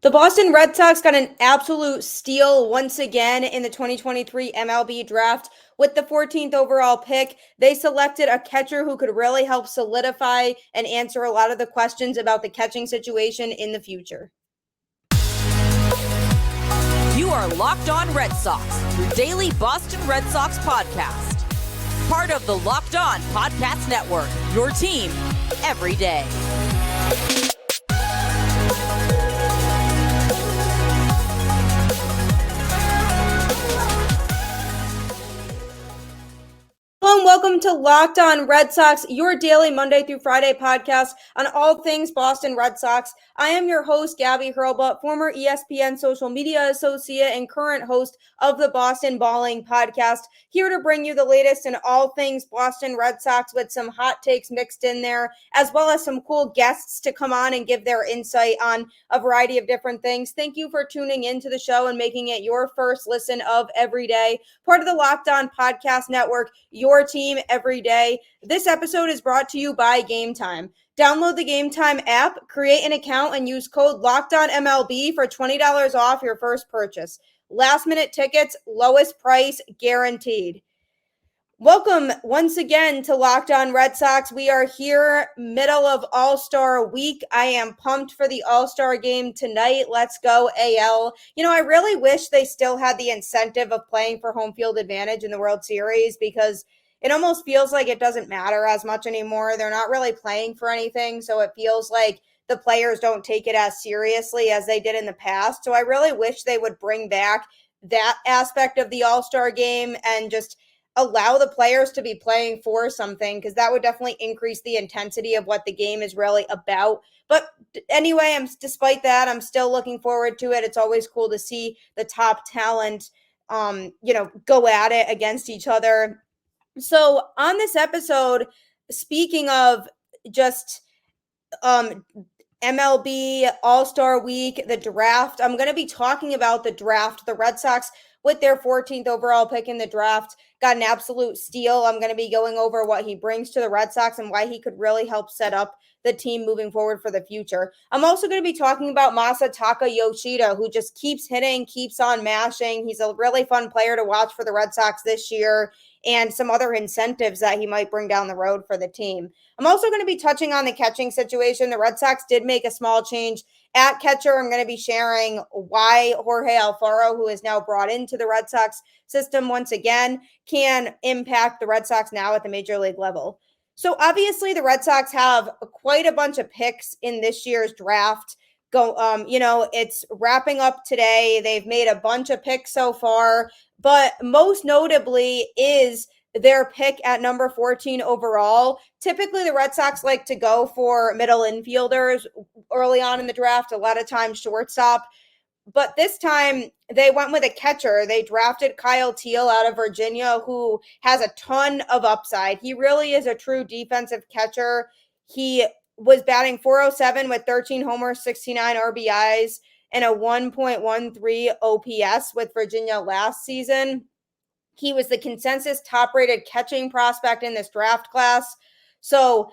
The Boston Red Sox got an absolute steal once again in the 2023 MLB Draft. With the 14th overall pick, they selected a catcher who could really help solidify and answer a lot of the questions about the catching situation in the future. You are Locked On Red Sox, your daily Boston Red Sox podcast. Part of the Locked On Podcast Network, your team every day. Hello and welcome to Locked On Red Sox, your daily Monday through Friday podcast on all things Boston Red Sox. I am your host, Gabby, former ESPN social media associate and current host of the Boston Balling podcast, here to bring you the latest in all things Boston Red Sox with some hot takes mixed in there, as well as some cool guests to come on and give their insight on a variety of different things. Thank you for tuning into the show and making it your first listen of every day. Part of the Locked On Podcast Network, your team every day. This episode is brought to you by Game Time. Download the Game Time app, create an account, and use code LOCKEDONMLB for $20 off your first purchase. Last minute tickets, lowest price guaranteed. Welcome once again to Locked On Red Sox. We are here middle of All-Star week. I am pumped for the All-Star game tonight. Let's go AL. I really wish they still had the incentive of playing for home field advantage in the World Series, because it almost feels like it doesn't matter as much anymore. They're not really playing for anything, so it feels like the players don't take it as seriously as they did in the past. So I really wish they would bring back that aspect of the All-Star game and just allow the players to be playing for something, because that would definitely increase the intensity of what the game is really about. But anyway, despite that, I'm still looking forward to it. It's always cool to see the top talent, go at it against each other. So on this episode, speaking of just MLB All-Star Week, the draft, I'm going to be talking about the draft. The Red Sox, with their 14th overall pick in the draft, got an absolute steal. I'm going to be going over what he brings to the Red Sox and why he could really help set up the team moving forward for the future. I'm also going to be talking about Masataka Yoshida, who just keeps hitting, keeps on mashing. He's a really fun player to watch for the Red Sox this year, and some other incentives that he might bring down the road for the team. I'm also going to be touching on the catching situation. The Red Sox did make a small change at catcher. I'm going to be sharing why Jorge Alfaro, who is now brought into the Red Sox system once again, can impact the Red Sox now at the major league level. So obviously the Red Sox have quite a bunch of picks in this year's draft. It's wrapping up today. They've made a bunch of picks so far, but most notably is their pick at number 14 overall. Typically, the Red Sox like to go for middle infielders early on in the draft, a lot of times shortstop. But this time, they went with a catcher. They drafted Kyle Teel out of Virginia, who has a ton of upside. He really is a true defensive catcher. He was batting .407 with 13 homers, 69 RBIs, and a 1.13 OPS with Virginia last season. He was the consensus top-rated catching prospect in this draft class. So,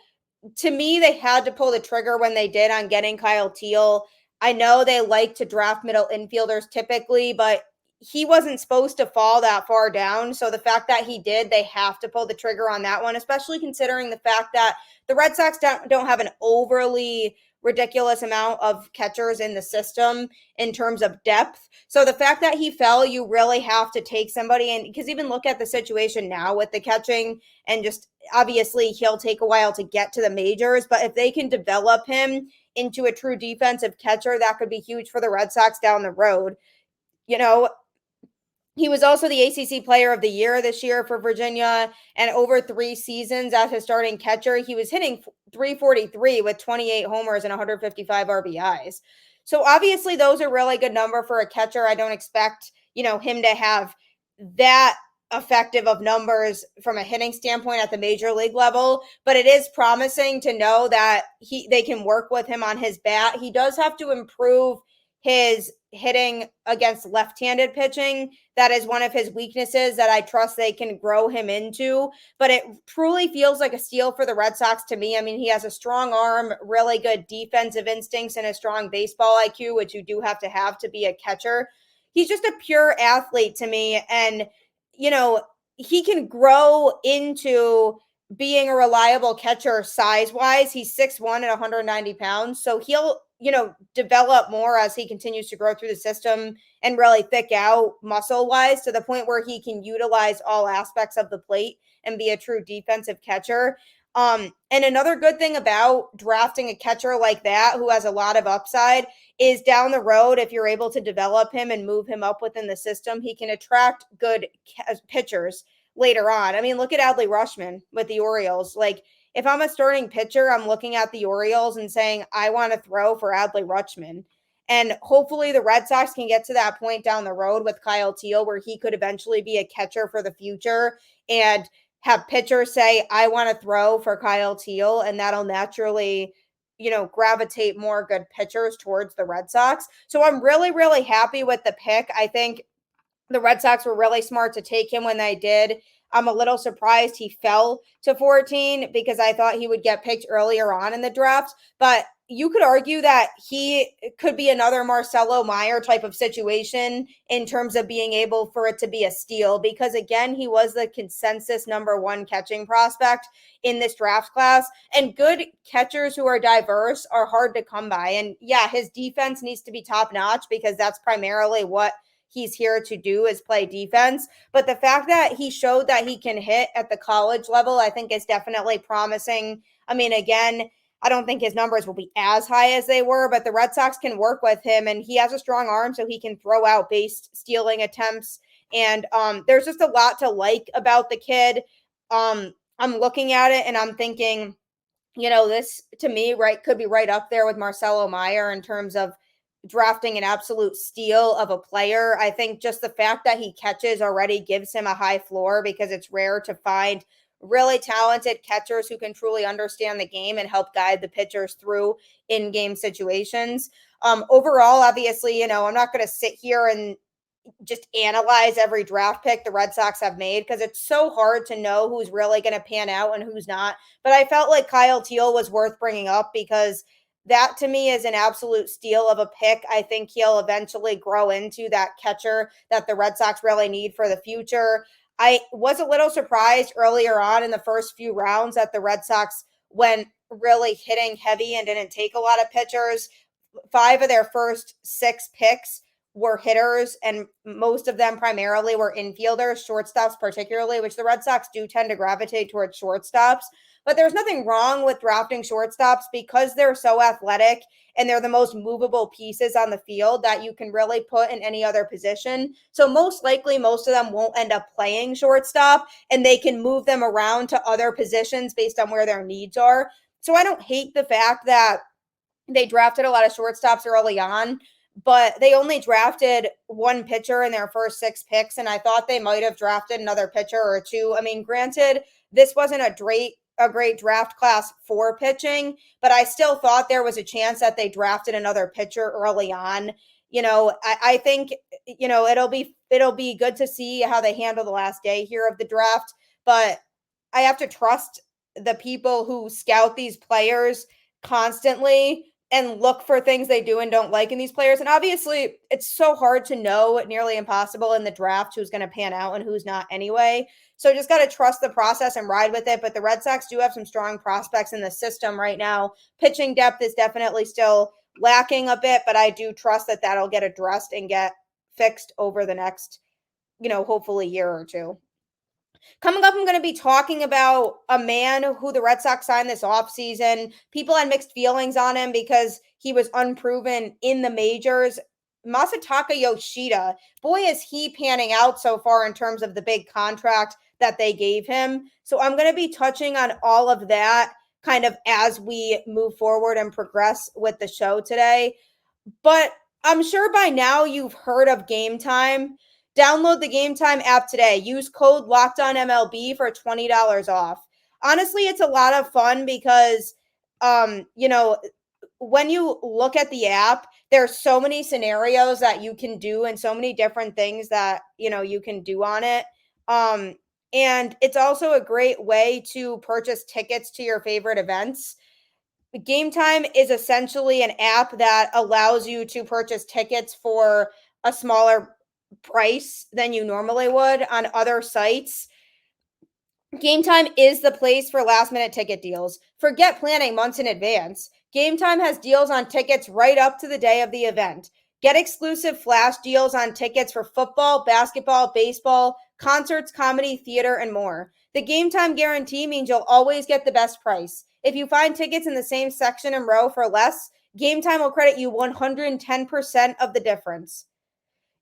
to me, they had to pull the trigger when they did on getting Kyle Teel. I know they like to draft middle infielders typically, but he wasn't supposed to fall that far down. So the fact that he did, they have to pull the trigger on that one, especially considering the fact that the Red Sox don't have an overly ridiculous amount of catchers in the system in terms of depth. So the fact that he fell, you really have to take somebody, and because even look at the situation now with the catching, and just obviously he'll take a while to get to the majors, but if they can develop him into a true defensive catcher, that could be huge for the Red Sox down the road. He was also the ACC Player of the Year this year for Virginia, and over 3 seasons as his starting catcher, he was hitting .343 with 28 homers and 155 RBIs. So obviously those are really good number for a catcher. I don't expect, him to have that effective of numbers from a hitting standpoint at the major league level, but it is promising to know that they can work with him on his bat. He does have to improve his hitting against left-handed pitching. That is one of his weaknesses that I trust they can grow him into. But it truly feels like a steal for the Red Sox to me. I mean, he has a strong arm, really good defensive instincts, and a strong baseball IQ, which you do have to be a catcher. He's just a pure athlete to me. And, he can grow into being a reliable catcher size-wise. He's 6'1" and 190 pounds. So he'll, develop more as he continues to grow through the system and really thick out muscle-wise to the point where he can utilize all aspects of the plate and be a true defensive catcher. And another good thing about drafting a catcher like that who has a lot of upside is down the road, if you're able to develop him and move him up within the system, he can attract good pitchers later on. I mean, look at Adley Rutschman with the Orioles. Like, if I'm a starting pitcher, I'm looking at the Orioles and saying, I want to throw for Adley Rutschman. And hopefully the Red Sox can get to that point down the road with Kyle Teel where he could eventually be a catcher for the future and have pitchers say, I want to throw for Kyle Teel. And that'll naturally, gravitate more good pitchers towards the Red Sox. So I'm really, really happy with the pick. I think the Red Sox were really smart to take him when they did. I'm a little surprised he fell to 14 because I thought he would get picked earlier on in the draft. But you could argue that he could be another Marcelo Meyer type of situation in terms of being able for it to be a steal because, again, he was the consensus number one catching prospect in this draft class. And good catchers who are diverse are hard to come by. And, yeah, his defense needs to be top-notch because that's primarily what he's here to do is play defense. But the fact that he showed that he can hit at the college level, I think is definitely promising. I mean, again, I don't think his numbers will be as high as they were, but the Red Sox can work with him and he has a strong arm so he can throw out base stealing attempts. And there's just a lot to like about the kid. I'm looking at it and I'm thinking, this to me, could be right up there with Marcelo Meyer in terms of drafting an absolute steal of a player. I think just the fact that he catches already gives him a high floor because it's rare to find really talented catchers who can truly understand the game and help guide the pitchers through in-game situations. Overall, obviously, I'm not going to sit here and just analyze every draft pick the Red Sox have made because it's so hard to know who's really going to pan out and who's not. But I felt like Kyle Teel was worth bringing up because that to me is an absolute steal of a pick. I think he'll eventually grow into that catcher that the Red Sox really need for the future. I was a little surprised earlier on in the first few rounds that the Red Sox went really hitting heavy and didn't take a lot of pitchers. 5 of their first 6 picks were hitters, and most of them primarily were infielders, shortstops particularly, which the Red Sox do tend to gravitate towards shortstops. But there's nothing wrong with drafting shortstops because they're so athletic and they're the most movable pieces on the field that you can really put in any other position. So most likely, most of them won't end up playing shortstop and they can move them around to other positions based on where their needs are. So I don't hate the fact that they drafted a lot of shortstops early on, but they only drafted 1 pitcher in their first 6 picks. And I thought they might have drafted another pitcher or 2. I mean, granted, this wasn't a great draft class for pitching, but I still thought there was a chance that they drafted another pitcher early on. I think, it'll be good to see how they handle the last day here of the draft, but I have to trust the people who scout these players constantly and look for things they do and don't like in these players. And obviously it's so hard to know, nearly impossible in the draft who's going to pan out and who's not anyway. So just got to trust the process and ride with it. But the Red Sox do have some strong prospects in the system right now. Pitching depth is definitely still lacking a bit, but I do trust that that'll get addressed and get fixed over the next, hopefully year or two. Coming up, I'm going to be talking about a man who the Red Sox signed this offseason. People had mixed feelings on him because he was unproven in the majors. Masataka Yoshida, boy, is he panning out so far in terms of the big contract that they gave him. So I'm going to be touching on all of that kind of as we move forward and progress with the show today. But I'm sure by now you've heard of Game Time. Download the Game Time app today. Use code LOCKEDONMLB for $20 off. Honestly, it's a lot of fun because, when you look at the app, There's so many scenarios that you can do and so many different things that, you can do on it. And it's also a great way to purchase tickets to your favorite events. Game Time is essentially an app that allows you to purchase tickets for a smaller price than you normally would on other sites. Game Time is the place for last minute ticket deals. Forget planning months in advance. Game Time has deals on tickets right up to the day of the event. Get exclusive flash deals on tickets for football, basketball, baseball, concerts, comedy, theater, and more. The Game Time guarantee means you'll always get the best price. If you find tickets in the same section and row for less, Game Time will credit you 110% of the difference.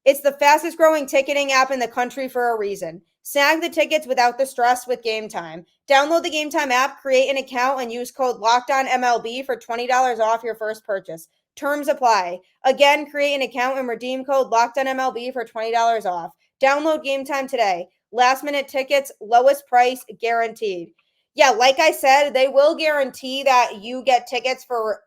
It's the fastest growing ticketing app in the country for a reason. Snag the tickets without the stress with Game Time. Download the Game Time app, create an account, and use code LOCKEDONMLB for $20 off your first purchase. Terms apply. Again, create an account and redeem code LOCKEDONMLB for $20 off. Download Game Time today. Last minute tickets, lowest price guaranteed. Yeah, like I said, they will guarantee that you get tickets for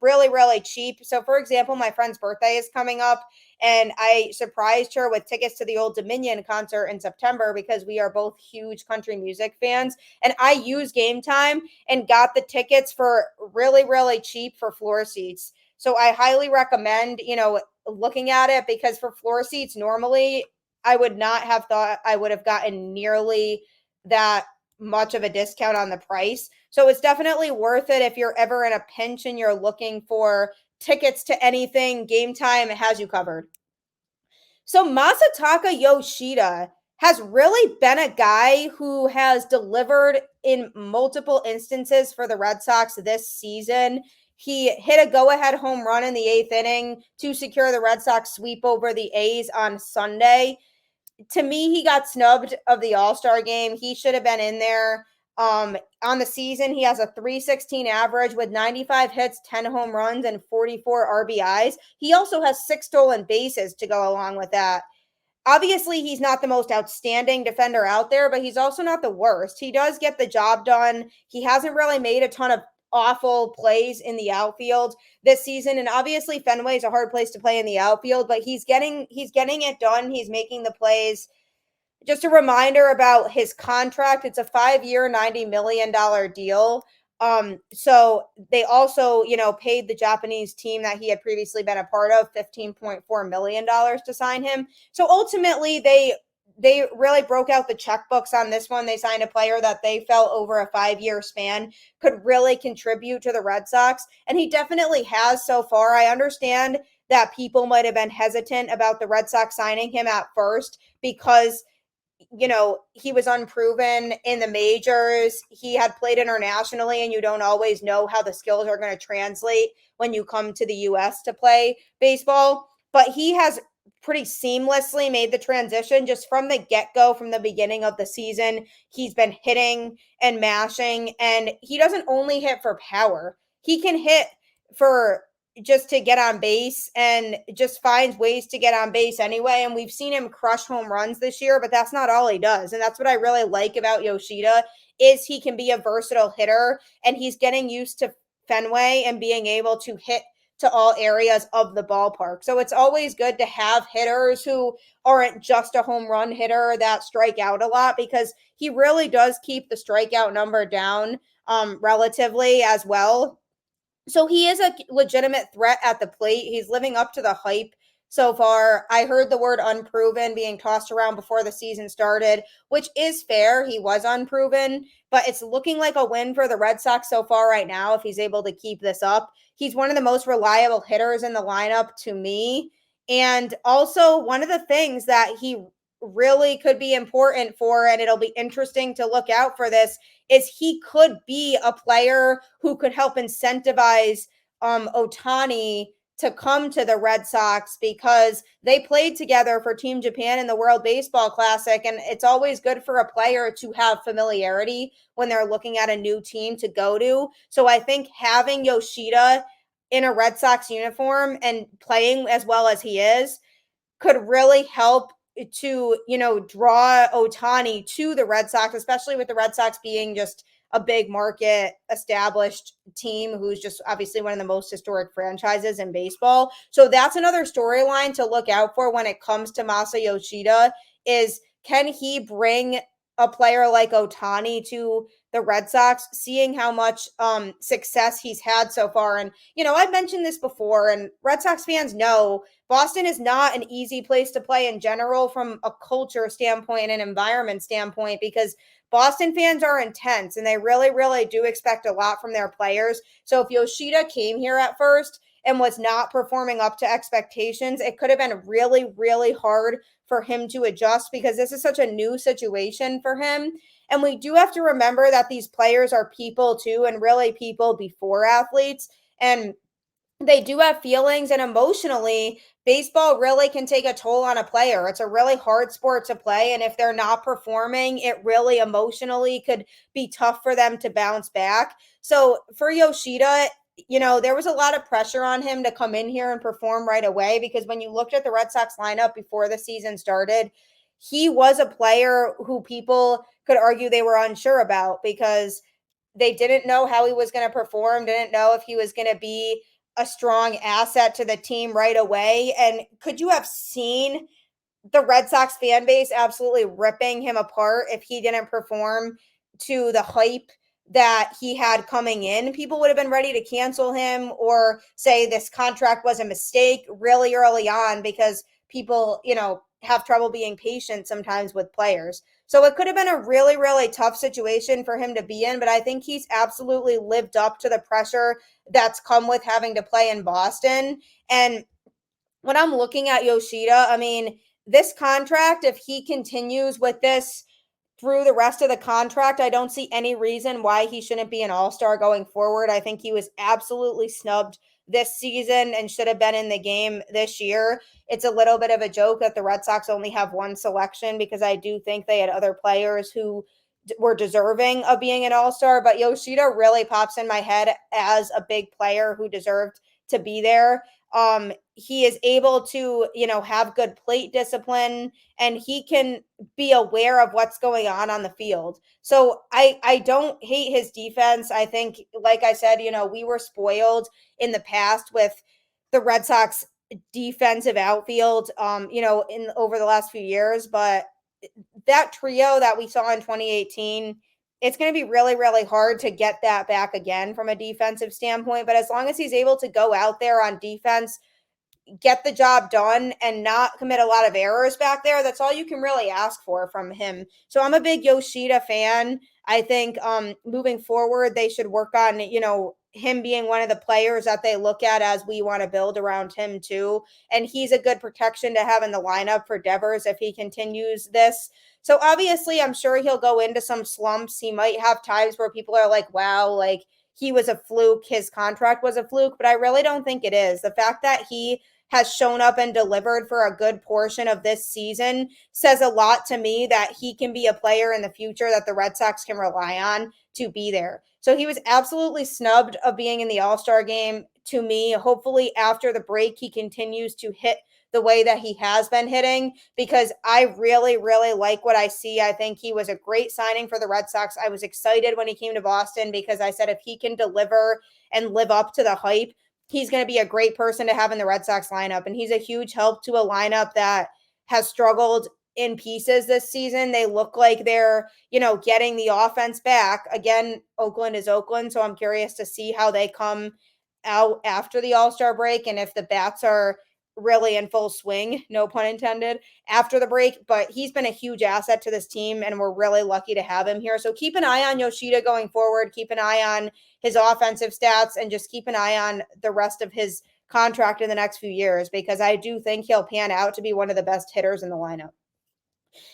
really, really cheap. So, for example, my friend's birthday is coming up, and I surprised her with tickets to the Old Dominion concert in September because we are both huge country music fans. And I used Game Time and got the tickets for really, really cheap for floor seats. So I highly recommend, looking at it, because for floor seats, normally I would not have thought I would have gotten nearly that much of a discount on the price. So it's definitely worth it if you're ever in a pinch and you're looking for tickets to anything. Game Time has you covered. So Masataka Yoshida has really been a guy who has delivered in multiple instances for the Red Sox this season. He hit a go-ahead home run in the 8th inning to secure the Red Sox sweep over the A's on Sunday. To me, he got snubbed of the All-Star game. He should have been in there. On the season, he has a .316 average with 95 hits, 10 home runs, and 44 RBIs. He also has 6 stolen bases to go along with that. Obviously, he's not the most outstanding defender out there, but he's also not the worst. He does get the job done. He hasn't really made a ton of awful plays in the outfield this season, and obviously Fenway is a hard place to play in the outfield, but he's getting it done. He's making the plays. Just a reminder about his contract. It's a 5-year, $90 million deal. So they also, paid the Japanese team that he had previously been a part of $15.4 million to sign him. So ultimately they really broke out the checkbooks on this one. They signed a player that they felt over a 5-year span could really contribute to the Red Sox. And he definitely has so far. I understand that people might have been hesitant about the Red Sox signing him at first because he was unproven in the majors. He had played internationally, and you don't always know how the skills are going to translate when you come to the U.S. to play baseball. But he has pretty seamlessly made the transition just from the get-go, from the beginning of the season. He's been hitting and mashing, and he doesn't only hit for power. He can hit for just to get on base and just finds ways to get on base anyway. And we've seen him crush home runs this year, but that's not all he does. And that's what I really like about Yoshida is he can be a versatile hitter, and he's getting used to Fenway and being able to hit to all areas of the ballpark. So it's always good to have hitters who aren't just a home run hitter that strike out a lot, because he really does keep the strikeout number down relatively as well. So he is a legitimate threat at the plate. He's living up to the hype so far. I heard the word unproven being tossed around before the season started, which is fair. He was unproven, but it's looking like a win for the Red Sox so far right now if he's able to keep this up. He's one of the most reliable hitters in the lineup to me. And also one of the things that he really could be important for, and it'll be interesting to look out for this, is he could be a player who could help incentivize Ohtani to come to the Red Sox, because they played together for Team Japan in the World Baseball Classic, and it's always good for a player to have familiarity when they're looking at a new team to go to. So I think having Yoshida in a Red Sox uniform and playing as well as he is could really help to, draw Ohtani to the Red Sox, especially with the Red Sox being just a big market established team who's just obviously one of the most historic franchises in baseball. So that's another storyline to look out for when it comes to Masataka Yoshida is can he bring a player like Ohtani to the Red Sox, seeing how much success he's had so far. And, I've mentioned this before, and Red Sox fans know Boston is not an easy place to play in general from a culture standpoint and environment standpoint because Boston fans are intense and they really, really do expect a lot from their players. So if Yoshida came here at first and was not performing up to expectations, it could have been really, really hard for him to adjust because this is such a new situation for him. And we do have to remember that these players are people too, and really people before athletes. And they do have feelings, and emotionally, baseball really can take a toll on a player. It's a really hard sport to play. And if they're not performing, it really emotionally could be tough for them to bounce back. So for Yoshida, there was a lot of pressure on him to come in here and perform right away because when you looked at the Red Sox lineup before the season started, he was a player who people could argue they were unsure about because they didn't know how he was going to perform, didn't know if he was going to be a strong asset to the team right away. And could you have seen the Red Sox fan base absolutely ripping him apart if he didn't perform to the hype that he had coming in? People would have been ready to cancel him or say this contract was a mistake really early on because people, have trouble being patient sometimes with players. So it could have been a really, really tough situation for him to be in, but I think he's absolutely lived up to the pressure that's come with having to play in Boston. And when I'm looking at Yoshida, I mean, this contract, if he continues with this through the rest of the contract, I don't see any reason why he shouldn't be an all-star going forward. I think he was absolutely snubbed this season and should have been in the game this year. It's a little bit of a joke that the Red Sox only have one selection because I do think they had other players who were deserving of being an all-star, but Yoshida really pops in my head as a big player who deserved to be there. He is able to, have good plate discipline and he can be aware of what's going on the field. So I don't hate his defense. I think, like I said, we were spoiled in the past with the Red Sox defensive outfield, in over the last few years, but that trio that we saw in 2018, it's going to be really, really hard to get that back again from a defensive standpoint. But as long as he's able to go out there on defense, get the job done and not commit a lot of errors back there, that's all you can really ask for from him. So I'm a big Yoshida fan. I think moving forward, they should work on, him being one of the players that they look at as we want to build around him too. And he's a good protection to have in the lineup for Devers if he continues this. So obviously, I'm sure he'll go into some slumps. He might have times where people are like, wow, like he was a fluke. His contract was a fluke, but I really don't think it is. The fact that he has shown up and delivered for a good portion of this season says a lot to me that he can be a player in the future that the Red Sox can rely on to be there. So he was absolutely snubbed of being in the All-Star game to me. Hopefully after the break, he continues to hit the way that he has been hitting because I really, really like what I see. I think he was a great signing for the Red Sox. I was excited when he came to Boston because I said if he can deliver and live up to the hype, he's going to be a great person to have in the Red Sox lineup. And he's a huge help to a lineup that has struggled in pieces this season. They look like they're, getting the offense back. Again, Oakland is Oakland. So I'm curious to see how they come out after the All-Star break and if the bats are really in full swing, no pun intended, after the break. But he's been a huge asset to this team and we're really lucky to have him here. So keep an eye on Yoshida going forward. Keep an eye on his offensive stats and just keep an eye on the rest of his contract in the next few years because I do think he'll pan out to be one of the best hitters in the lineup.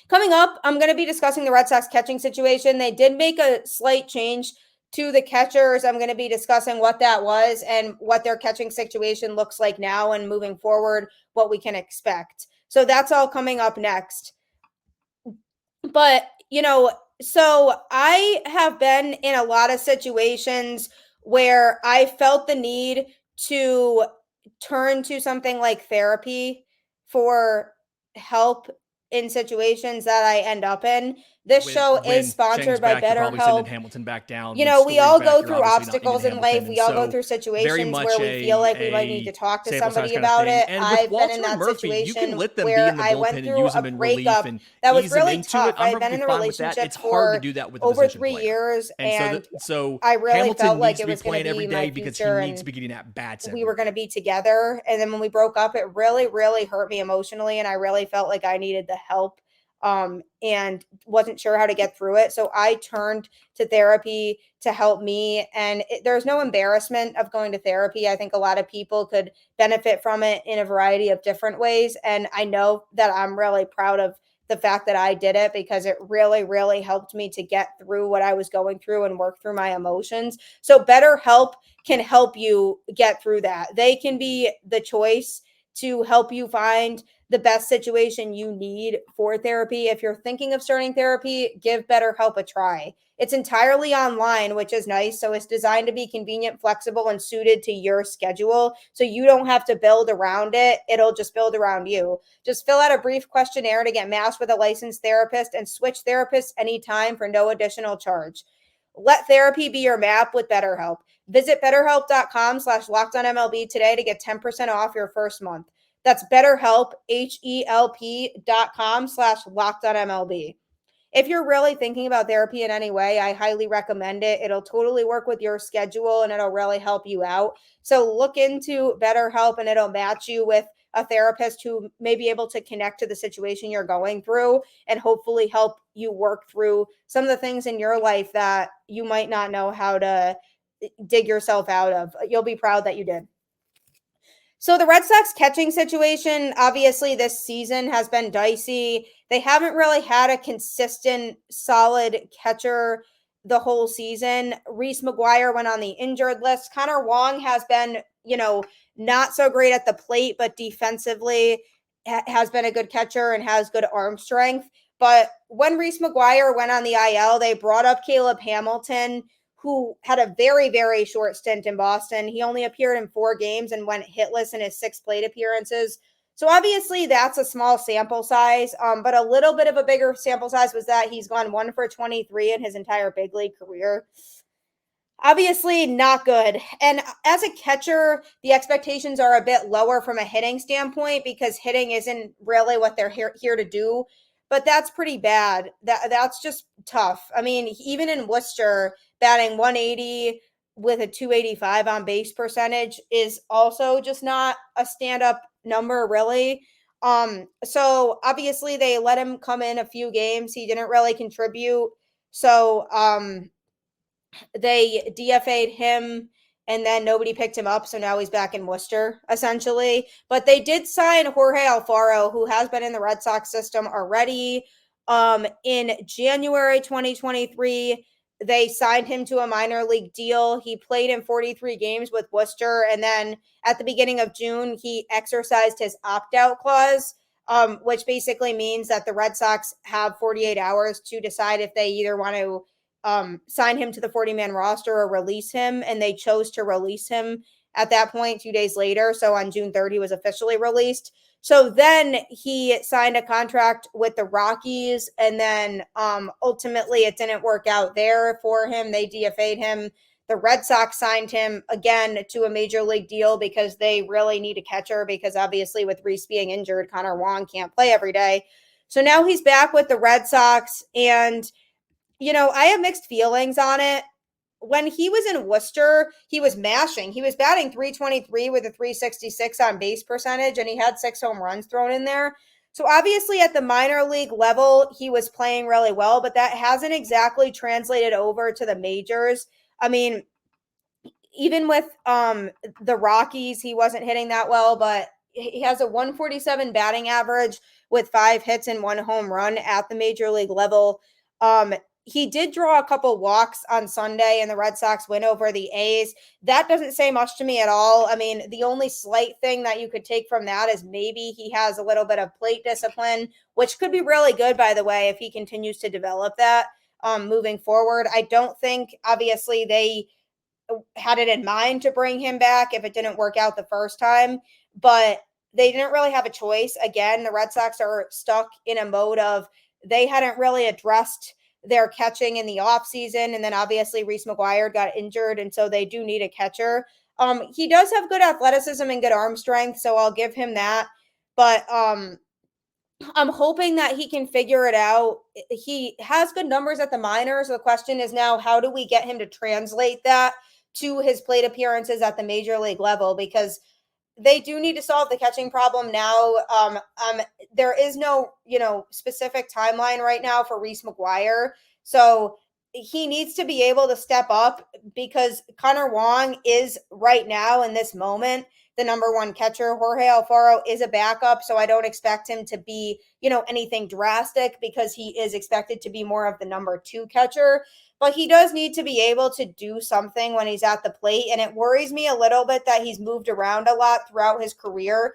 Coming up, I'm going to be discussing the Red Sox catching situation. They did make a slight change to the catchers. I'm going to be discussing what that was and what their catching situation looks like now and moving forward, what we can expect. So that's all coming up next. But, so I have been in a lot of situations where I felt the need to turn to something like therapy for help in situations that I end up in This show is sponsored by BetterHelp. Hamilton back down. You know, we all go through obstacles in life. We all go through situations where we feel like we might need to talk to somebody about it. I've been in that situation where I went through a breakup that was really tough. I've been in a relationship for over 3 years, and so I really felt like it was going to be my future, and we were going to be together. And then when we broke up, it really, really hurt me emotionally, and I really felt like I needed the help. And wasn't sure how to get through it. So I turned to therapy to help me. And there's no embarrassment of going to therapy. I think a lot of people could benefit from it in a variety of different ways. And I know that I'm really proud of the fact that I did it, because it really, really helped me to get through what I was going through and work through my emotions. So BetterHelp can help you get through that. They can be the choice to help you find the best situation you need for therapy. If you're thinking of starting therapy, give BetterHelp a try. It's entirely online, which is nice. So it's designed to be convenient, flexible, and suited to your schedule. So you don't have to build around it. It'll just build around you. Just fill out a brief questionnaire to get matched with a licensed therapist, and switch therapists anytime for no additional charge. Let therapy be your map with BetterHelp. Visit BetterHelp.com/LockedOnMLB today to get 10% off your first month. That's BetterHelp, HELP.com/LockedOnMLB. If you're really thinking about therapy in any way, I highly recommend it. It'll totally work with your schedule, and it'll really help you out. So look into BetterHelp, and it'll match you with a therapist who may be able to connect to the situation you're going through, and hopefully help you work through some of the things in your life that you might not know how to dig yourself out of. You'll be proud that you did. So the Red Sox catching situation, obviously this season has been dicey. They haven't really had a consistent, solid catcher the whole season. Reese McGuire went on the injured list. Connor Wong has been, not so great at the plate, but defensively has been a good catcher and has good arm strength. But when Reese McGuire went on the IL, they brought up Caleb Hamilton, who had a very, very short stint in Boston. He only appeared in 4 games and went hitless in his 6 plate appearances. So obviously that's a small sample size, but a little bit of a bigger sample size was that he's gone 1 for 23 in his entire big league career. Obviously not good. And as a catcher, the expectations are a bit lower from a hitting standpoint, because hitting isn't really what they're here to do. But that's pretty bad. That's just tough. I mean, even in Worcester, batting 180 with a 285 on base percentage is also just not a stand-up number, really. So obviously they let him come in a few games. He didn't really contribute. So they DFA'd him, and then nobody picked him up. So now he's back in Worcester, essentially. But they did sign Jorge Alfaro, who has been in the Red Sox system already. In January 2023, they signed him to a minor league deal. He played in 43 games with Worcester. And then at the beginning of June, he exercised his opt-out clause, which basically means that the Red Sox have 48 hours to decide if they either want to sign him to the 40-man roster or release him. And they chose to release him at that point 2 days later. So on June 3rd, he was officially released. So then he signed a contract with the Rockies, and then ultimately it didn't work out there for him. They DFA'd him. The Red Sox signed him again to a major league deal because they really need a catcher, because obviously with Reese being injured, Connor Wong can't play every day. So now he's back with the Red Sox, and I have mixed feelings on it. When he was in Worcester, he was mashing. He was batting 323 with a 366 on base percentage, and he had 6 home runs thrown in there. So obviously at the minor league level, he was playing really well, but that hasn't exactly translated over to the majors. I mean, even with the Rockies, he wasn't hitting that well, but he has a 147 batting average with 5 hits and 1 home run at the major league level. He did draw a couple walks on Sunday in the Red Sox win over the A's. That doesn't say much to me at all. I mean, the only slight thing that you could take from that is maybe he has a little bit of plate discipline, which could be really good, by the way, if he continues to develop that moving forward. I don't think, obviously, they had it in mind to bring him back if it didn't work out the first time, but they didn't really have a choice. Again, the Red Sox are stuck in a mode of they hadn't really addressed their catching in the offseason. And then obviously Reese McGuire got injured, and so they do need a catcher. He does have good athleticism and good arm strength, so I'll give him that. But I'm hoping that he can figure it out. He has good numbers at the minors. The question is now, how do we get him to translate that to his plate appearances at the major league level? Because they do need to solve the catching problem now. There is no, specific timeline right now for Reese McGuire. So he needs to be able to step up, because Connor Wong is right now in this moment the number one catcher. Jorge Alfaro is a backup, so I don't expect him to be, anything drastic, because he is expected to be more of the number two catcher. But he does need to be able to do something when he's at the plate. And it worries me a little bit that he's moved around a lot throughout his career.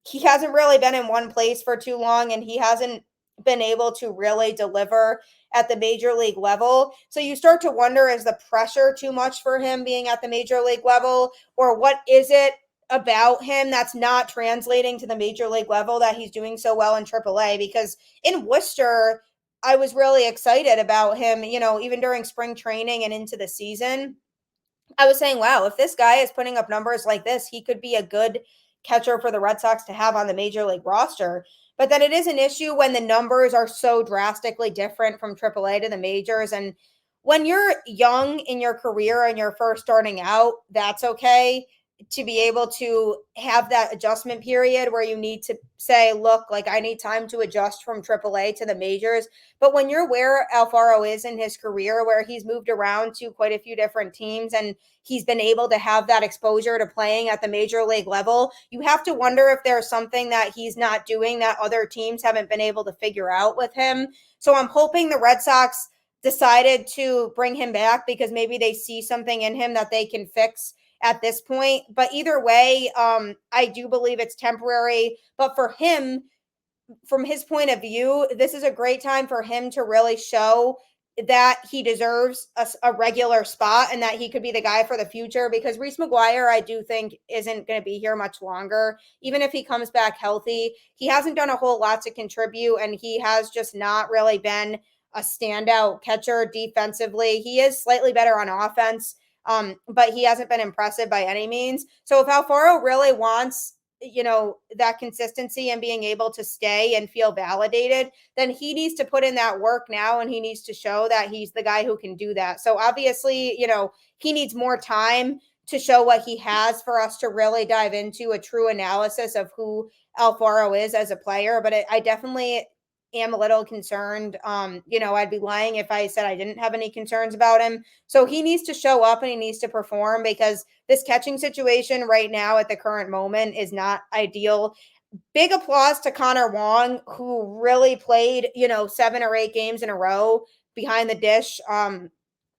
He hasn't really been in one place for too long, and he hasn't been able to really deliver at the major league level. So you start to wonder, is the pressure too much for him being at the major league level? Or what is it about him that's not translating to the major league level that he's doing so well in AAA? Because in Worcester, I was really excited about him, even during spring training and into the season. I was saying, wow, if this guy is putting up numbers like this, he could be a good catcher for the Red Sox to have on the major league roster. But then it is an issue when the numbers are so drastically different from AAA to the majors. And when you're young in your career and you're first starting out, that's okay to be able to have that adjustment period where you need to say, look, like, I need time to adjust from AAA to the majors. But when you're where Alfaro is in his career, where he's moved around to quite a few different teams and he's been able to have that exposure to playing at the major league level, you have to wonder if there's something that he's not doing that other teams haven't been able to figure out with him. So I'm hoping the Red Sox decided to bring him back because maybe they see something in him that they can fix at this point. But either way, I do believe it's temporary. But for him, from his point of view, this is a great time for him to really show that he deserves a regular spot and that he could be the guy for the future, because Reese McGuire, I do think, isn't going to be here much longer. Even if he comes back healthy, he hasn't done a whole lot to contribute, and he has just not really been a standout catcher defensively. He is slightly better on offense, but he hasn't been impressive by any means. So if Alfaro really wants, that consistency and being able to stay and feel validated, then he needs to put in that work now, and he needs to show that he's the guy who can do that. So obviously, he needs more time to show what he has for us to really dive into a true analysis of who Alfaro is as a player. But I definitely am a little concerned. I'd be lying if I said I didn't have any concerns about him. So he needs to show up and he needs to perform, because this catching situation right now at the current moment is not ideal. Big applause to Connor Wong, who really played, 7 or 8 games in a row behind the dish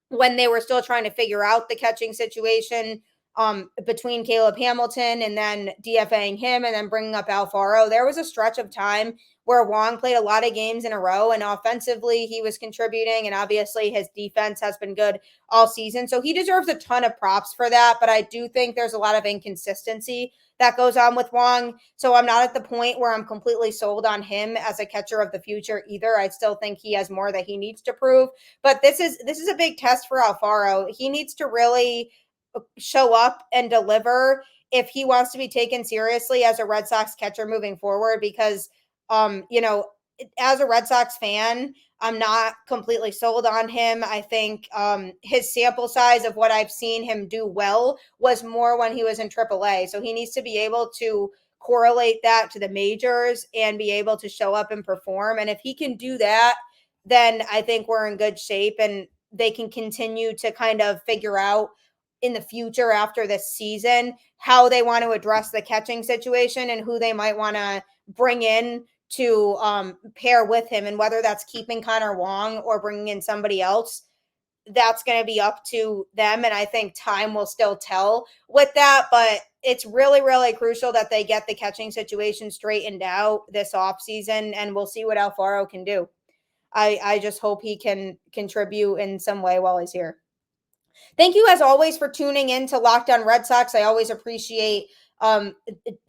when they were still trying to figure out the catching situation between Caleb Hamilton and then DFA'ing him and then bringing up Alfaro. There was a stretch of time where Wong played a lot of games in a row, and offensively he was contributing, and obviously his defense has been good all season. So he deserves a ton of props for that, but I do think there's a lot of inconsistency that goes on with Wong. So I'm not at the point where I'm completely sold on him as a catcher of the future either. I still think he has more that he needs to prove, but this is a big test for Alfaro. He needs to really show up and deliver if he wants to be taken seriously as a Red Sox catcher moving forward, because as a Red Sox fan, I'm not completely sold on him. I think his sample size of what I've seen him do well was more when he was in AAA. So he needs to be able to correlate that to the majors and be able to show up and perform. And if he can do that, then I think we're in good shape, and they can continue to kind of figure out in the future after this season how they want to address the catching situation and who they might want to bring in to pair with him, and whether that's keeping Connor Wong or bringing in somebody else, that's going to be up to them. And I think time will still tell with that, but it's really, really crucial that they get the catching situation straightened out this offseason, and we'll see what Alfaro can do. I just hope he can contribute in some way while he's here. Thank you, as always, for tuning in to Locked On Red Sox. I always appreciate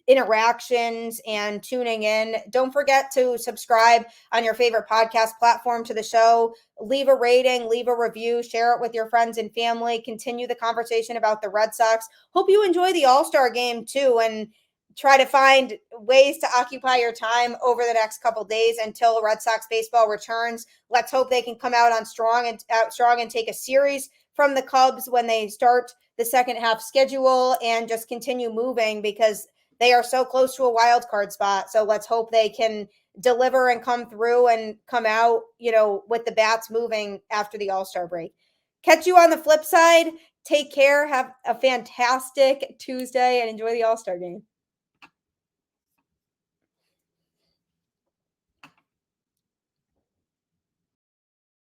interactions and tuning in. Don't forget to subscribe on your favorite podcast platform to the show. Leave a rating, leave a review, share it with your friends and family. Continue the conversation about the Red Sox. Hope you enjoy the All-Star game too, and try to find ways to occupy your time over the next couple days until Red Sox baseball returns. Let's hope they can come out strong and take a series from the Cubs when they start the second half schedule and just continue moving, because they are so close to a wild card spot. So let's hope they can deliver and come through and come out, with the bats moving after the All-Star break. Catch you on the flip side. Take care. Have a fantastic Tuesday and enjoy the All-Star game.